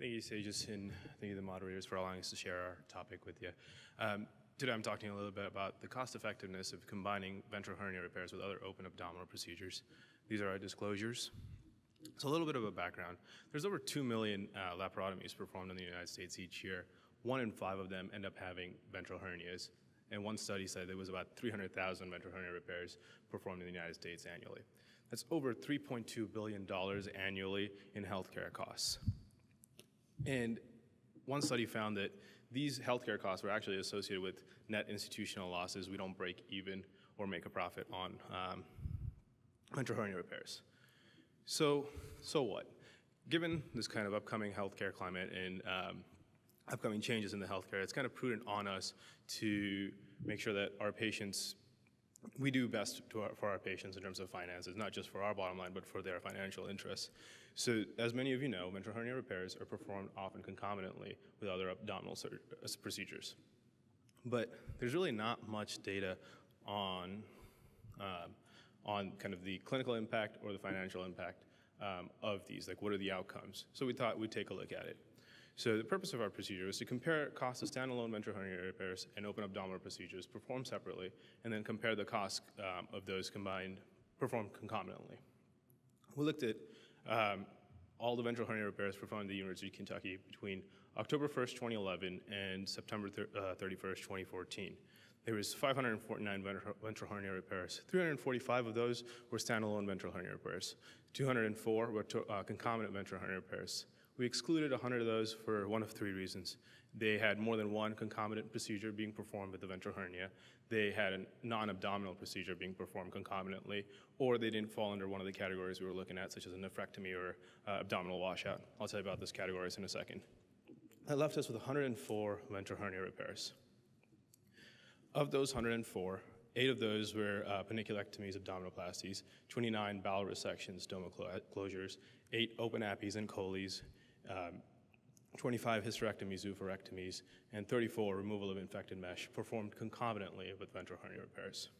Thank you, Sages, and thank you, the moderators, for allowing us to share our topic with you. Today I'm talking a little bit about the cost-effectiveness of combining ventral hernia repairs with other open abdominal procedures. These are our disclosures. So a little bit of a background. There's over 2 million laparotomies performed in the United States each year. 1 in 5 of them end up having ventral hernias. And one study said there was about 300,000 ventral hernia repairs performed in the United States annually. That's over $3.2 billion annually in healthcare costs. And one study found that these healthcare costs were actually associated with net institutional losses. We don't break even or make a profit on ventral hernia repairs. So what? Given this kind of upcoming healthcare climate and upcoming changes in the healthcare, it's kind of prudent on us to make sure that our patients, we do best for our patients in terms of finances, not just for our bottom line, but for their financial interests. So as many of you know, ventral hernia repairs are performed often concomitantly with other abdominal procedures. But there's really not much data on kind of the clinical impact or the financial impact of these, like what are the outcomes. So we thought we'd take a look at it. So the purpose of our procedure was to compare costs of standalone ventral hernia repairs and open abdominal procedures performed separately, and then compare the costs of those combined performed concomitantly. We looked at all the ventral hernia repairs performed at the University of Kentucky between October 1st, 2011 and September 31st, 2014. There was 549 ventral hernia repairs. 345 of those were standalone ventral hernia repairs. 204 were concomitant ventral hernia repairs. We excluded 100 of those for one of 3 reasons. They had more than one concomitant procedure being performed with the ventral hernia. They had a non-abdominal procedure being performed concomitantly, or they didn't fall under one of the categories we were looking at, such as a nephrectomy or abdominal washout. I'll tell you about those categories in a second. That left us with 104 ventral hernia repairs. Of those 104, 8 of those were paniculectomies, abdominoplasties, 29 bowel resections, stoma closures, 8 open appies and choles, 25 hysterectomies, oophorectomies, and 34 removal of infected mesh performed concomitantly with ventral hernia repairs.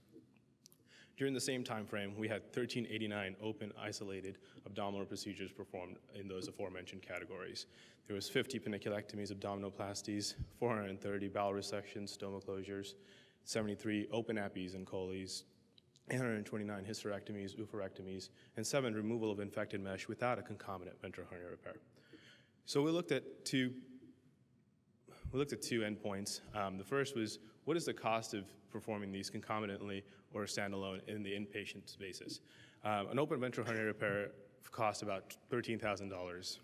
During the same time frame, we had 1,389 open, isolated abdominal procedures performed in those aforementioned categories. There was 50 paniculectomies, abdominoplasties, 430 bowel resections, stoma closures, 73 open appies and choles, 829 hysterectomies, oophorectomies, and 7 removal of infected mesh without a concomitant ventral hernia repair. So we looked at two endpoints. The first was, what is the cost of performing these concomitantly or standalone in the inpatient basis? An open ventral hernia repair cost about $13,000.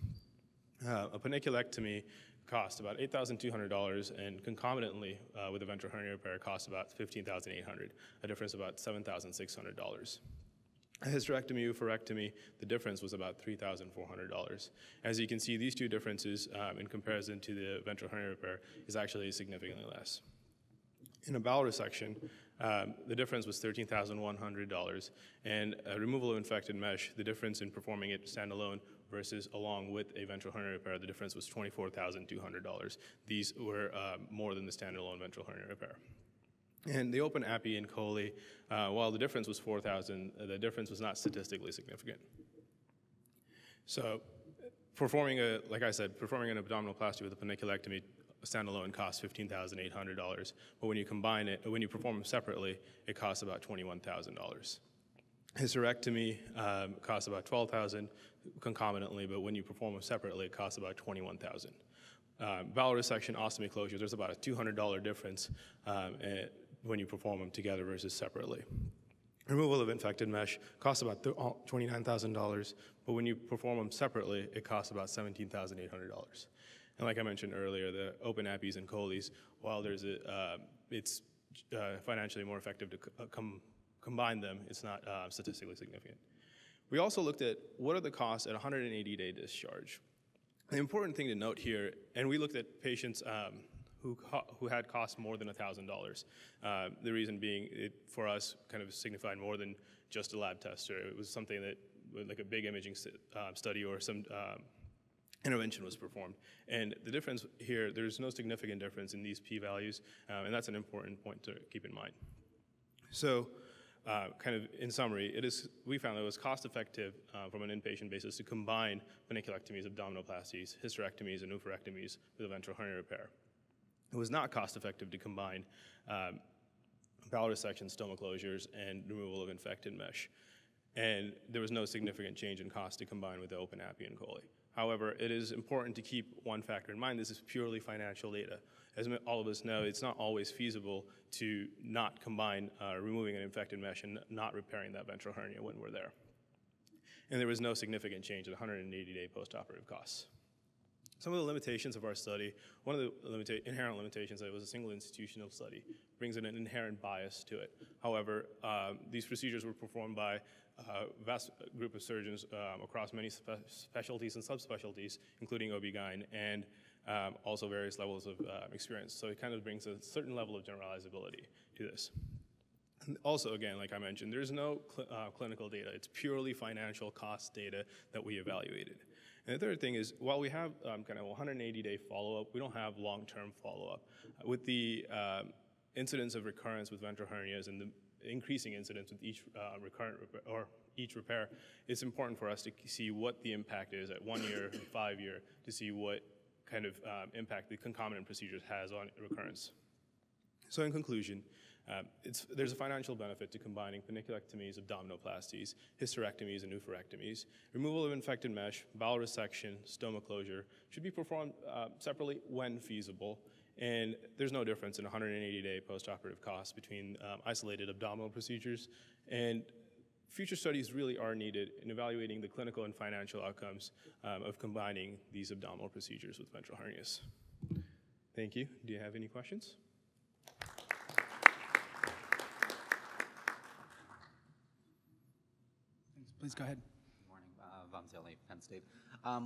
A paniculectomy cost about $8,200, and concomitantly with a ventral hernia repair cost about $15,800, a difference of about $7,600. A hysterectomy, oophorectomy, the difference was about $3,400. As you can see, these two differences in comparison to the ventral hernia repair is actually significantly less. In a bowel resection, the difference was $13,100, and a removal of infected mesh, the difference in performing it standalone versus along with a ventral hernia repair, the difference was $24,200. These were more than the standalone ventral hernia repair. And the open appy and chole, while the difference was $4,000, the difference was not statistically significant. So like I said, performing an abdominoplasty with a paniculectomy standalone costs $15,800, but when you combine it, when you perform them separately, it costs about $21,000. Hysterectomy costs about $12,000 concomitantly, but when you perform them separately, it costs about $21,000. Bowel resection, ostomy closure, there's about a $200 difference when you perform them together versus separately. Removal of infected mesh costs about $29,000, but when you perform them separately, it costs about $17,800. And like I mentioned earlier, the open appies and choles, while it's financially more effective to combine them, it's not statistically significant. We also looked at what are the costs at 180-day discharge. The important thing to note here, and we looked at patients who had costs more than $1,000. The reason being, it for us kind of signified more than just a lab test, or it was something that, like a big imaging study or some intervention was performed. And the difference here, there's no significant difference in these p-values, and that's an important point to keep in mind. So kind of in summary, we found that it was cost-effective from an inpatient basis to combine paniculectomies, abdominoplasties, hysterectomies, and oophorectomies with a ventral hernia repair. It was not cost-effective to combine bowel resection, stoma closures, and removal of infected mesh. And there was no significant change in cost to combine with the open Appian coli. However, it is important to keep one factor in mind. This is purely financial data. As all of us know, it's not always feasible to not combine removing an infected mesh and not repairing that ventral hernia when we're there. And there was no significant change at 180-day postoperative costs. Some of the limitations of our study, one of the inherent limitations that it was a single institutional study, brings in an inherent bias to it. However, these procedures were performed by a vast group of surgeons across many specialties and subspecialties, including OB-GYN, and also various levels of experience. So it kind of brings a certain level of generalizability to this. And also, again, like I mentioned, there's no clinical data. It's purely financial cost data that we evaluated. And the third thing is, while we have kind of 180-day follow-up, we don't have long-term follow-up. With the incidence of recurrence with ventral hernias and the increasing incidence with each each repair, it's important for us to see what the impact is at 1 year and 5 year to see what kind of impact the concomitant procedures has on recurrence. So in conclusion, there's a financial benefit to combining paniculectomies, abdominoplasties, hysterectomies, and oophorectomies. Removal of infected mesh, bowel resection, stoma closure should be performed separately when feasible. And there's no difference in 180-day postoperative costs between isolated abdominal procedures. And future studies really are needed in evaluating the clinical and financial outcomes of combining these abdominal procedures with ventral hernias. Thank you. Do you have any questions? Please go ahead. Good morning, Vamzeli, Penn State.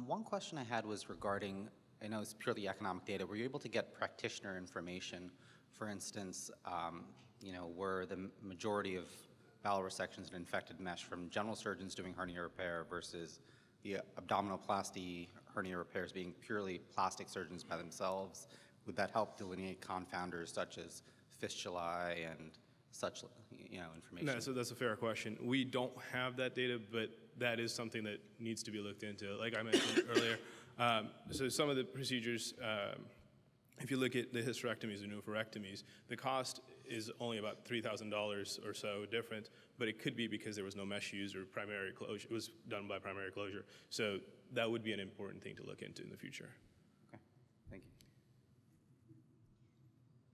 One question I had was regarding, I know it's purely economic data, were you able to get practitioner information? For instance, were the majority of bowel resections and infected mesh from general surgeons doing hernia repair versus the abdominoplasty hernia repairs being purely plastic surgeons by themselves? Would that help delineate confounders such as fistulae and such information? No, so that's a fair question. We don't have that data, but that is something that needs to be looked into. Like I mentioned earlier, so some of the procedures, if you look at the hysterectomies and oophorectomies, the cost is only about $3,000 or so different, but it could be because there was no mesh used or primary closure. It was done by primary closure. So that would be an important thing to look into in the future. Okay, thank you.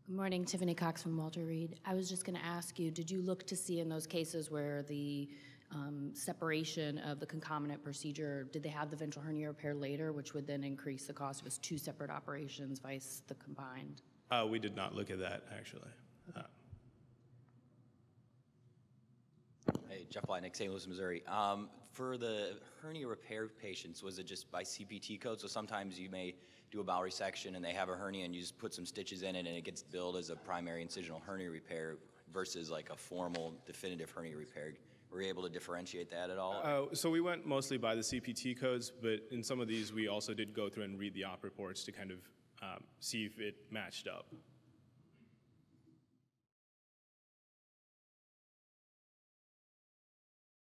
Good morning, Tiffany Cox from Walter Reed. I was just going to ask you, did you look to see in those cases where the separation of the concomitant procedure, did they have the ventral hernia repair later, which would then increase the cost? It was two separate operations vice the combined. We did not look at that, actually. Hey, Jeff Leitnick, St. Louis, Missouri. For the hernia repair patients, was it just by CPT code? So sometimes you may do a bowel resection and they have a hernia and you just put some stitches in it and it gets billed as a primary incisional hernia repair versus like a formal definitive hernia repair. Were you able to differentiate that at all? So we went mostly by the CPT codes, but in some of these we also did go through and read the op reports to kind of see if it matched up.